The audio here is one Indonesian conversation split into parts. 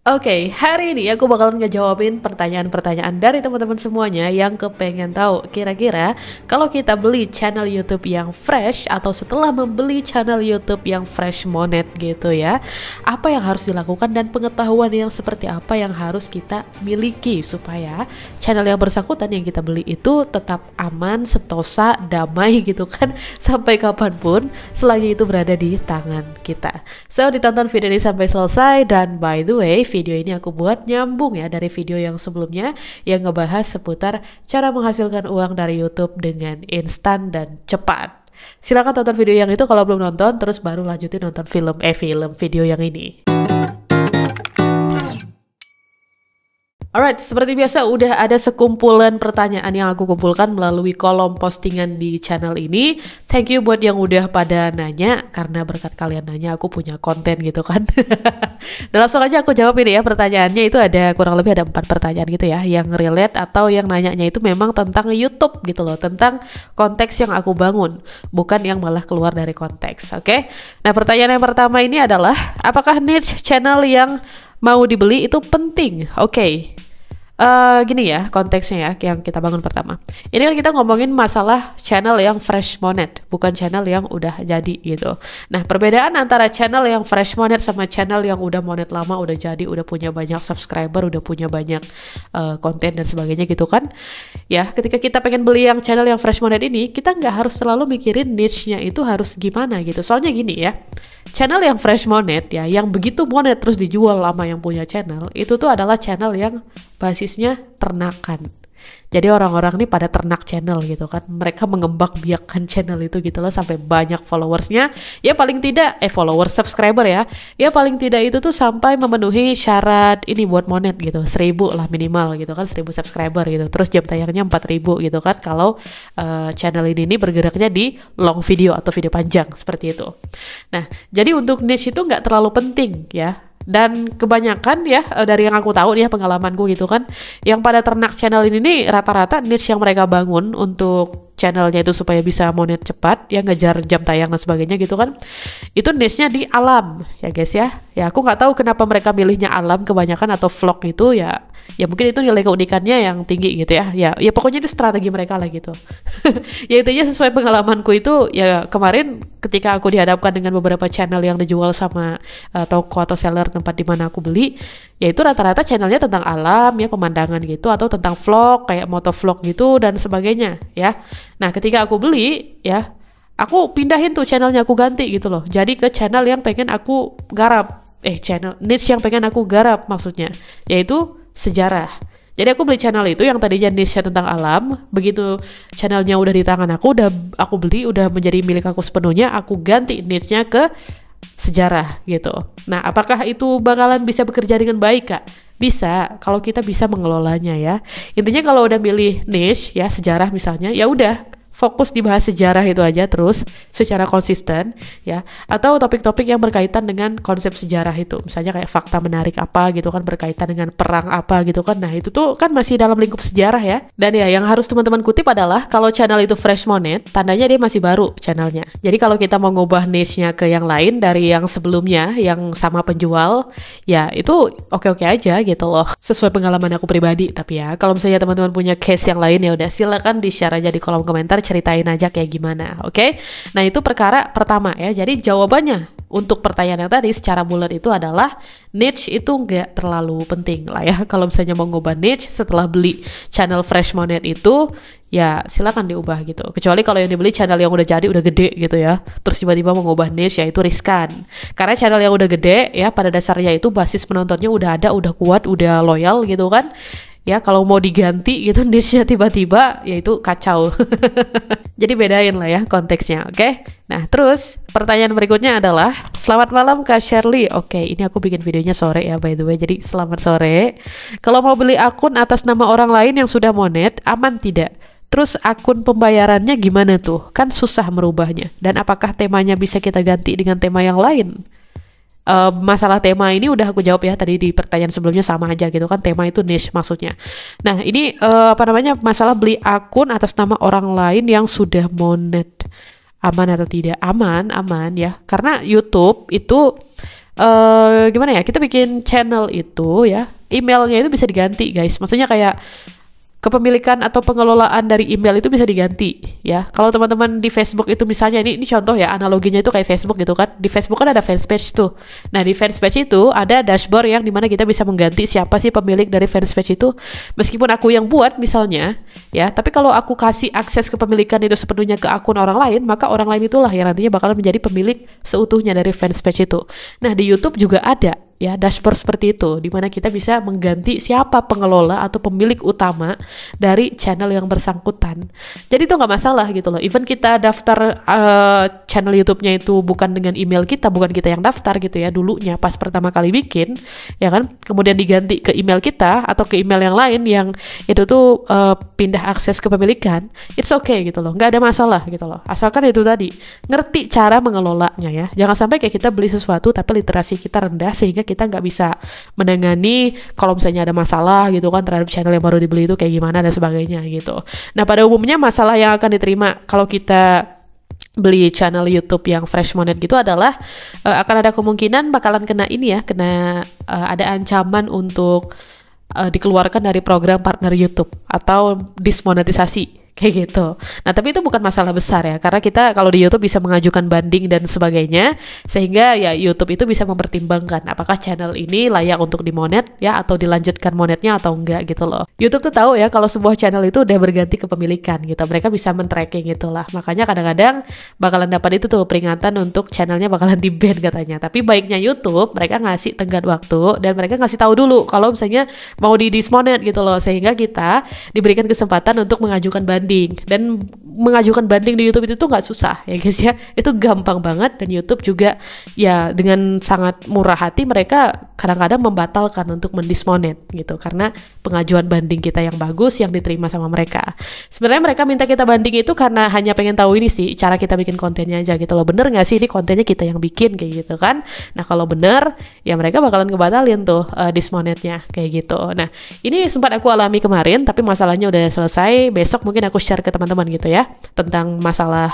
Oke, hari ini aku bakalan ngejawabin pertanyaan-pertanyaan dari teman-teman semuanya yang kepengen tahu kira-kira kalau kita beli channel YouTube yang fresh atau setelah membeli channel YouTube yang fresh monet gitu ya, apa yang harus dilakukan dan pengetahuan yang seperti apa yang harus kita miliki supaya channel yang bersangkutan yang kita beli itu tetap aman, sentosa, damai gitu kan sampai kapanpun selagi itu berada di tangan kita. So, ditonton video ini sampai selesai, dan by the way, video ini aku buat nyambung ya dari video yang sebelumnya yang ngebahas seputar cara menghasilkan uang dari YouTube dengan instan dan cepat. Silahkan tonton video yang itu kalau belum nonton, terus baru lanjutin nonton video yang ini. Alright, seperti biasa udah ada sekumpulan pertanyaan yang aku kumpulkan melalui kolom postingan di channel ini. Thank you buat yang udah pada nanya, karena berkat kalian nanya aku punya konten gitu kan. Dan langsung aja aku jawab ini ya, pertanyaannya itu ada kurang lebih ada 4 pertanyaan gitu ya, yang relate atau yang nanyanya itu memang tentang YouTube gitu loh, tentang konteks yang aku bangun, bukan yang malah keluar dari konteks, oke? Nah, pertanyaan yang pertama ini adalah, apakah niche channel yang mau dibeli itu penting? Oke. Gini ya konteksnya ya yang kita bangun pertama. Ini kan kita ngomongin masalah channel yang fresh monet, bukan channel yang udah jadi gitu. Nah, perbedaan antara channel yang fresh monet sama channel yang udah monet lama, udah jadi, udah punya banyak subscriber, udah punya banyak konten dan sebagainya gitu kan. Ya, ketika kita pengen beli yang channel yang fresh monet ini, kita nggak harus selalu mikirin niche-nya itu harus gimana gitu. Soalnya gini ya, channel yang fresh monet ya, yang begitu monet terus dijual sama yang punya channel, itu tuh adalah channel yang basisnya ternakan. Jadi orang-orang ini pada ternak channel gitu kan. Mereka mengembangbiakkan channel itu gitu loh sampai banyak followersnya. Ya paling tidak, followers, subscriber ya. Ya paling tidak itu tuh sampai memenuhi syarat ini buat monet gitu. 1000 lah minimal gitu kan, 1000 subscriber gitu. Terus jam tayangnya 4000 gitu kan. Kalau channel ini bergeraknya di long video atau video panjang seperti itu. Nah, jadi untuk niche itu nggak terlalu penting ya. Dan kebanyakan ya dari yang aku tahu nih ya, pengalamanku gitu kan, yang pada ternak channel ini nih rata-rata niche yang mereka bangun untuk channelnya itu supaya bisa monet cepat ya, ngejar jam tayang dan sebagainya gitu kan, itu niche-nya di alam ya guys ya. Ya aku nggak tahu kenapa mereka milihnya alam kebanyakan atau vlog itu ya. Ya mungkin itu nilai keunikannya yang tinggi gitu ya. Ya pokoknya itu strategi mereka lah gitu. Ya intinya sesuai pengalamanku itu ya, kemarin ketika aku dihadapkan dengan beberapa channel yang dijual sama toko atau seller tempat di mana aku beli, yaitu rata-rata channelnya tentang alam ya, pemandangan gitu, atau tentang vlog kayak motovlog gitu dan sebagainya ya. Nah, ketika aku beli ya, aku pindahin tuh channelnya, aku ganti gitu loh. Jadi ke channel yang pengen aku garap. Channel niche yang pengen aku garap maksudnya, yaitu sejarah. Jadi aku beli channel itu yang tadinya niche tentang alam, begitu channelnya udah di tangan aku beli, udah menjadi milik aku sepenuhnya, aku ganti niche-nya ke sejarah gitu. Nah, apakah itu bakalan bisa bekerja dengan baik, Kak? Bisa, kalau kita bisa mengelolanya ya. Intinya kalau udah milih niche ya, sejarah misalnya, ya udah fokus dibahas sejarah itu aja terus secara konsisten ya, atau topik-topik yang berkaitan dengan konsep sejarah itu, misalnya kayak fakta menarik apa gitu kan, berkaitan dengan perang apa gitu kan. Nah, itu tuh kan masih dalam lingkup sejarah ya. Dan ya yang harus teman-teman kutip adalah kalau channel itu fresh monet, tandanya dia masih baru channelnya. Jadi kalau kita mau ngubah niche-nya ke yang lain dari yang sebelumnya yang sama penjual, ya itu oke-oke aja gitu loh, sesuai pengalaman aku pribadi. Tapi ya kalau misalnya teman-teman punya case yang lain, ya udah silakan di-share aja di kolom komentar, ceritain aja kayak gimana, oke? Nah, itu perkara pertama ya. Jadi jawabannya untuk pertanyaan yang tadi secara bulat itu adalah niche itu nggak terlalu penting lah ya. Kalau misalnya mau ngubah niche setelah beli channel fresh monet itu, ya silakan diubah gitu. Kecuali kalau yang dibeli channel yang udah jadi, udah gede gitu ya, terus tiba-tiba mau ngubah niche, ya itu riskan. Karena channel yang udah gede ya, pada dasarnya itu basis penontonnya udah ada, udah kuat, udah loyal gitu kan. Ya kalau mau diganti gitu niche-nya tiba-tiba, ya itu kacau. Jadi bedain lah ya konteksnya, oke? Nah, terus pertanyaan berikutnya adalah, selamat malam Kak Shirley. Oke, ini aku bikin videonya sore ya by the way, jadi selamat sore. Kalau mau beli akun atas nama orang lain yang sudah monet, aman tidak? Terus akun pembayarannya gimana tuh? Kan susah merubahnya. Dan apakah temanya bisa kita ganti dengan tema yang lain? Masalah tema ini udah aku jawab ya tadi di pertanyaan sebelumnya, sama aja gitu kan, tema itu niche maksudnya. Nah, ini masalah beli akun atas nama orang lain yang sudah monet, aman atau tidak? Aman ya, karena YouTube itu gimana ya, kita bikin channel itu ya, emailnya itu bisa diganti guys. Maksudnya kayak kepemilikan atau pengelolaan dari email itu bisa diganti ya. Kalau teman-teman di Facebook itu misalnya, ini contoh ya, analoginya itu kayak Facebook gitu kan. Di Facebook kan ada fanspage tuh. Nah di fanspage itu ada dashboard yang dimana kita bisa mengganti siapa sih pemilik dari fanspage itu. Meskipun aku yang buat misalnya ya, tapi kalau aku kasih akses kepemilikan itu sepenuhnya ke akun orang lain, maka orang lain itulah yang nantinya bakalan menjadi pemilik seutuhnya dari fanspage itu. Nah di YouTube juga ada ya dashboard seperti itu, dimana kita bisa mengganti siapa pengelola atau pemilik utama dari channel yang bersangkutan. Jadi itu nggak masalah gitu loh. Even kita daftar channel YouTube-nya itu bukan dengan email kita, bukan kita yang daftar gitu ya dulunya pas pertama kali bikin, ya kan? Kemudian diganti ke email kita atau ke email yang lain yang itu tuh pindah akses kepemilikan, it's okay gitu loh, nggak ada masalah gitu loh. Asalkan itu tadi ngerti cara mengelolanya ya. Jangan sampai kayak kita beli sesuatu tapi literasi kita rendah sehingga kita nggak bisa menangani kalau misalnya ada masalah gitu kan terhadap channel yang baru dibeli itu kayak gimana dan sebagainya gitu. Nah pada umumnya masalah yang akan diterima kalau kita beli channel YouTube yang Fresh Monet gitu adalah akan ada kemungkinan bakalan kena ini ya, kena ada ancaman untuk dikeluarkan dari program partner YouTube atau dismonetisasi kayak gitu. Nah tapi itu bukan masalah besar ya, karena kita kalau di YouTube bisa mengajukan banding dan sebagainya, sehingga ya YouTube itu bisa mempertimbangkan apakah channel ini layak untuk dimonet ya atau dilanjutkan monetnya atau enggak gitu loh. YouTube tuh tahu ya kalau sebuah channel itu udah berganti kepemilikan gitu, mereka bisa men-tracking gitulah. Makanya kadang-kadang bakalan dapat itu tuh peringatan untuk channelnya bakalan di-ban katanya. Tapi baiknya YouTube mereka ngasih tenggat waktu dan mereka ngasih tahu dulu kalau misalnya mau di-dismonet gitu loh, sehingga kita diberikan kesempatan untuk mengajukan banding. Dan mengajukan banding di YouTube itu tuh nggak susah ya guys ya, itu gampang banget. Dan YouTube juga ya dengan sangat murah hati mereka kadang-kadang membatalkan untuk mendismonet gitu, karena pengajuan banding kita yang bagus yang diterima sama mereka. Sebenarnya mereka minta kita banding itu karena hanya pengen tahu ini sih cara kita bikin kontennya aja gitu loh, bener nggak sih ini kontennya kita yang bikin kayak gitu kan. Nah kalau bener ya mereka bakalan ngebatalin tuh dismonetnya kayak gitu. Nah ini sempat aku alami kemarin tapi masalahnya udah selesai. Besok mungkin aku share ke teman-teman gitu ya tentang masalah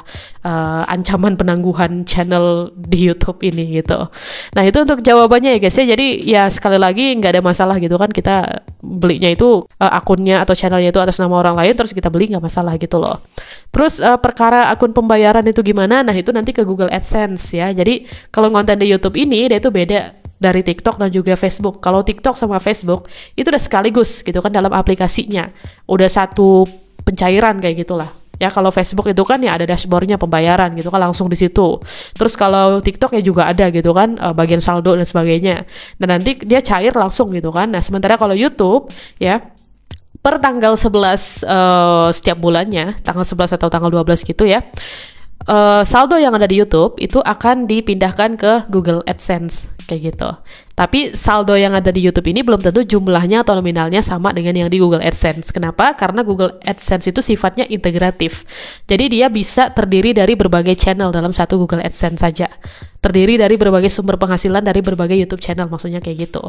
ancaman penangguhan channel di YouTube ini gitu. Nah itu untuk jawabannya ya guys ya. Jadi ya sekali lagi nggak ada masalah gitu kan, kita belinya itu akunnya atau channelnya itu atas nama orang lain terus kita beli, nggak masalah gitu loh. Terus perkara akun pembayaran itu gimana? Nah itu nanti ke Google AdSense ya. Jadi kalau konten di YouTube ini dia itu beda dari TikTok dan juga Facebook. Kalau TikTok sama Facebook itu udah sekaligus gitu kan dalam aplikasinya, udah satu pencairan kayak gitulah. Ya kalau Facebook itu kan ya ada dashboardnya pembayaran gitu kan langsung di situ. Terus kalau TikTok ya juga ada gitu kan bagian saldo dan sebagainya. Dan nanti dia cair langsung gitu kan. Nah sementara kalau YouTube ya per tanggal 11 setiap bulannya, tanggal 11 atau tanggal 12 gitu ya, saldo yang ada di YouTube itu akan dipindahkan ke Google AdSense kayak gitu. Tapi saldo yang ada di YouTube ini belum tentu jumlahnya atau nominalnya sama dengan yang di Google AdSense. Kenapa? Karena Google AdSense itu sifatnya integratif. Jadi dia bisa terdiri dari berbagai channel dalam satu Google AdSense saja. Terdiri dari berbagai sumber penghasilan dari berbagai YouTube channel, maksudnya kayak gitu.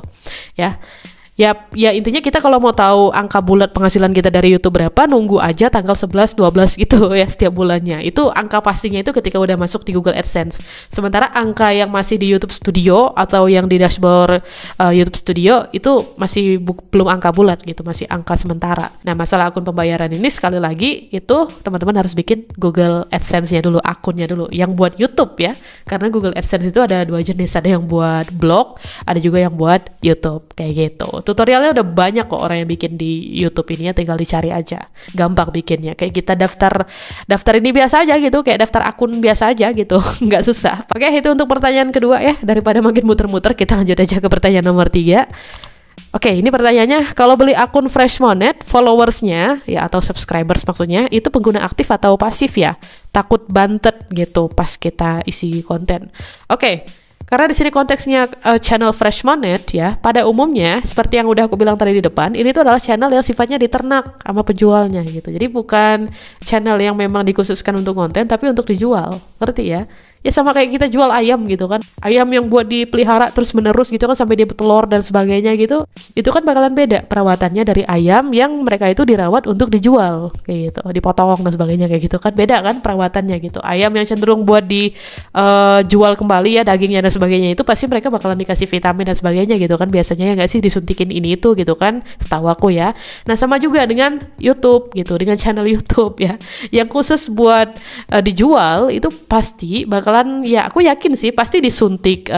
Ya intinya kita kalau mau tahu angka bulat penghasilan kita dari YouTube berapa, nunggu aja tanggal 11, 12 gitu ya setiap bulannya. Itu angka pastinya itu ketika udah masuk di Google AdSense. Sementara angka yang masih di YouTube Studio atau yang di dashboard YouTube Studio itu masih belum angka bulat gitu, masih angka sementara. Nah masalah akun pembayaran ini sekali lagi itu teman-teman harus bikin Google AdSense-nya dulu, akunnya dulu yang buat YouTube ya. Karena Google AdSense itu ada dua jenis, ada yang buat blog, ada juga yang buat YouTube kayak gitu. Tutorialnya udah banyak kok orang yang bikin di YouTube ini ya, tinggal dicari aja. Gampang bikinnya. Kayak kita daftar ini biasa aja gitu, kayak daftar akun biasa aja gitu. Nggak susah. Oke, itu untuk pertanyaan kedua ya. Daripada makin muter-muter, kita lanjut aja ke pertanyaan nomor 3. Oke, ini pertanyaannya, kalau beli akun Fresh Monet, followersnya ya atau subscribers maksudnya, itu pengguna aktif atau pasif ya? Takut bantet gitu pas kita isi konten. Oke. Karena di sini konteksnya channel Fresh Monet ya, pada umumnya seperti yang udah aku bilang tadi di depan, ini tuh adalah channel yang sifatnya diternak sama penjualnya gitu. Jadi bukan channel yang memang dikhususkan untuk konten, tapi untuk dijual, ngerti ya? Ya sama kayak kita jual ayam gitu kan. Ayam yang buat dipelihara terus menerus gitu kan sampai dia bertelur dan sebagainya gitu. Itu kan bakalan beda perawatannya dari ayam yang mereka itu dirawat untuk dijual kayak gitu, dipotong dan sebagainya kayak gitu kan. Beda kan perawatannya gitu. Ayam yang cenderung buat dijual kembali ya dagingnya dan sebagainya itu pasti mereka bakalan dikasih vitamin dan sebagainya gitu kan. Biasanya ya nggak sih disuntikin ini itu gitu kan. Setahu aku ya. Nah sama juga dengan YouTube gitu, dengan channel YouTube ya. Yang khusus buat dijual itu pasti bakalan ya aku yakin sih pasti disuntik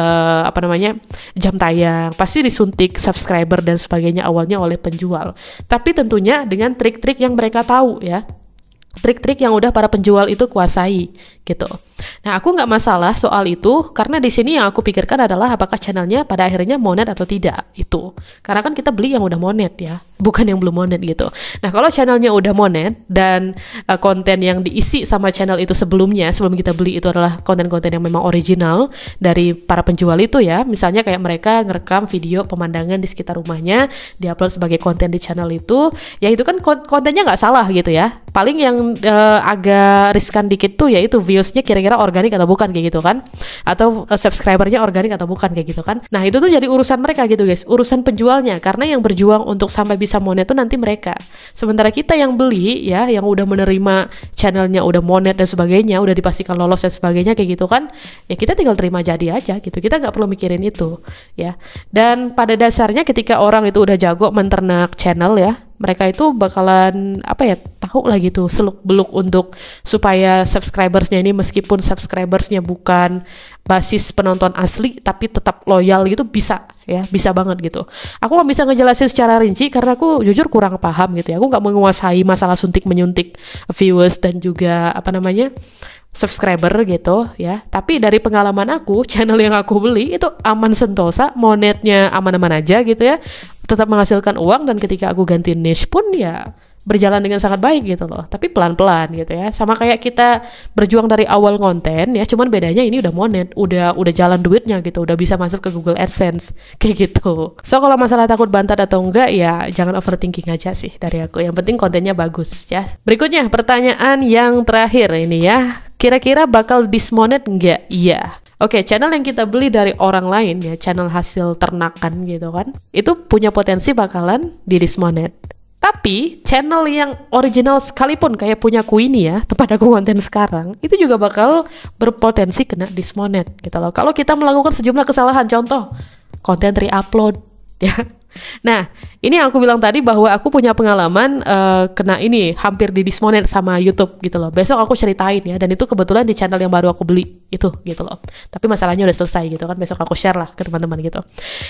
jam tayang, pasti disuntik subscriber dan sebagainya awalnya oleh penjual. Tapi tentunya dengan trik-trik yang mereka tahu ya. Trik-trik yang udah para penjual itu kuasai gitu. Nah, aku nggak masalah soal itu karena di sini yang aku pikirkan adalah apakah channelnya pada akhirnya monet atau tidak itu. Karena kan kita beli yang udah monet ya, bukan yang belum monet gitu. Nah, kalau channelnya udah monet dan konten yang diisi sama channel itu sebelum kita beli itu adalah konten-konten yang memang original dari para penjual itu ya. Misalnya kayak mereka ngerekam video pemandangan di sekitar rumahnya, diupload sebagai konten di channel itu, ya itu kan kontennya nggak salah gitu ya. Paling yang agak riskan dikit tuh yaitu viewsnya kira-kira organik atau bukan kayak gitu kan, atau subscribernya organik atau bukan kayak gitu kan. Nah itu tuh jadi urusan mereka gitu guys, urusan penjualnya, karena yang berjuang untuk sampai bisa monet tuh nanti mereka. Sementara kita yang beli ya, yang udah menerima channelnya udah monet dan sebagainya, udah dipastikan lolos dan sebagainya kayak gitu kan, ya kita tinggal terima jadi aja gitu, kita nggak perlu mikirin itu ya. Dan pada dasarnya ketika orang itu udah jago menternak channel ya, mereka itu bakalan tahu lah gitu seluk beluk untuk supaya subscribersnya ini meskipun subscribersnya bukan basis penonton asli tapi tetap loyal gitu, bisa ya, bisa banget gitu. Aku nggak bisa ngejelasin secara rinci karena aku jujur kurang paham gitu ya, aku nggak menguasai masalah suntik menyuntik viewers dan juga subscriber gitu ya. Tapi dari pengalaman aku, channel yang aku beli itu aman sentosa, monetnya aman-aman aja gitu ya, tetap menghasilkan uang, dan ketika aku ganti niche pun ya berjalan dengan sangat baik gitu loh. Tapi pelan-pelan gitu ya. Sama kayak kita berjuang dari awal konten ya, cuman bedanya ini udah monet, udah jalan duitnya gitu, udah bisa masuk ke Google AdSense kayak gitu. So kalau masalah takut bantat atau enggak ya jangan overthinking aja sih dari aku. Yang penting kontennya bagus ya. Berikutnya pertanyaan yang terakhir ini ya. Kira-kira bakal dismonet enggak? Iya. Oke, channel yang kita beli dari orang lain ya, channel hasil ternakan gitu kan, itu punya potensi bakalan di dismonet. Tapi channel yang original sekalipun kayak punya Queenie ya, tempat aku konten sekarang, itu juga bakal berpotensi kena dismonet gitu loh. Kalau kita melakukan sejumlah kesalahan, contoh konten re-upload ya. Nah, ini yang aku bilang tadi bahwa aku punya pengalaman kena ini hampir di dismonet sama YouTube gitu loh. Besok aku ceritain ya, dan itu kebetulan di channel yang baru aku beli itu gitu loh. Tapi masalahnya udah selesai gitu kan, besok aku share lah ke teman-teman gitu.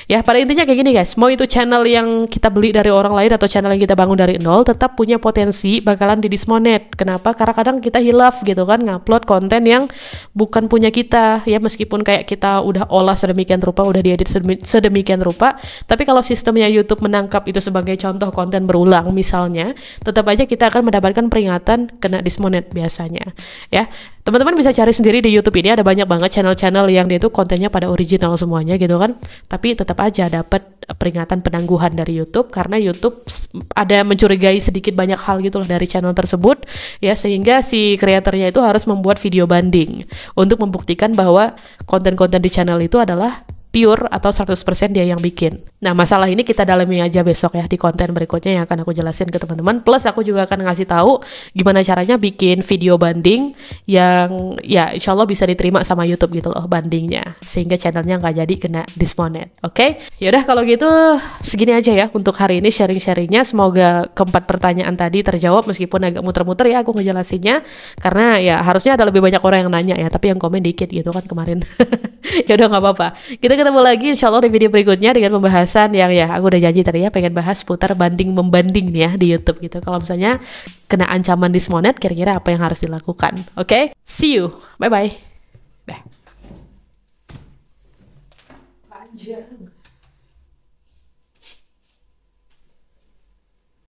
Ya pada intinya kayak gini guys, mau itu channel yang kita beli dari orang lain atau channel yang kita bangun dari nol, tetap punya potensi bakalan di dismonet. Kenapa? Karena kadang kita hilaf gitu kan, ngupload konten yang bukan punya kita ya, meskipun kayak kita udah olah sedemikian rupa, udah diedit sedemikian rupa, tapi kalau sistemnya YouTube menangkap itu sebagai contoh konten berulang misalnya, tetap aja kita akan mendapatkan peringatan kena dismonet biasanya ya. Teman-teman bisa cari sendiri di YouTube ini, ada banyak banget channel-channel yang dia tuh kontennya pada original semuanya gitu kan, tapi tetap aja dapat peringatan penangguhan dari YouTube karena YouTube ada mencurigai sedikit banyak hal gitu loh dari channel tersebut ya, sehingga si kreatornya itu harus membuat video banding untuk membuktikan bahwa konten-konten di channel itu adalah pure atau 100% dia yang bikin. Nah, masalah ini kita dalami aja besok ya di konten berikutnya yang akan aku jelasin ke teman-teman. Plus aku juga akan ngasih tahu gimana caranya bikin video banding yang ya insya Allah bisa diterima sama YouTube gitu loh bandingnya, sehingga channelnya nggak jadi kena dismonet. Oke? Yaudah kalau gitu segini aja ya untuk hari ini sharing-sharingnya. Semoga keempat pertanyaan tadi terjawab meskipun agak muter-muter ya aku ngejelasinnya, karena ya harusnya ada lebih banyak orang yang nanya ya, tapi yang komen dikit gitu kan kemarin. Ya udah nggak apa-apa. Kita ketemu lagi insya Allah di video berikutnya dengan pembahasan yang ya aku udah janji tadi ya, pengen bahas putar banding membanding nih ya di YouTube gitu. Kalau misalnya kena ancaman dismonet, kira-kira apa yang harus dilakukan? Oke? See you. Bye bye. Dah. Panjang.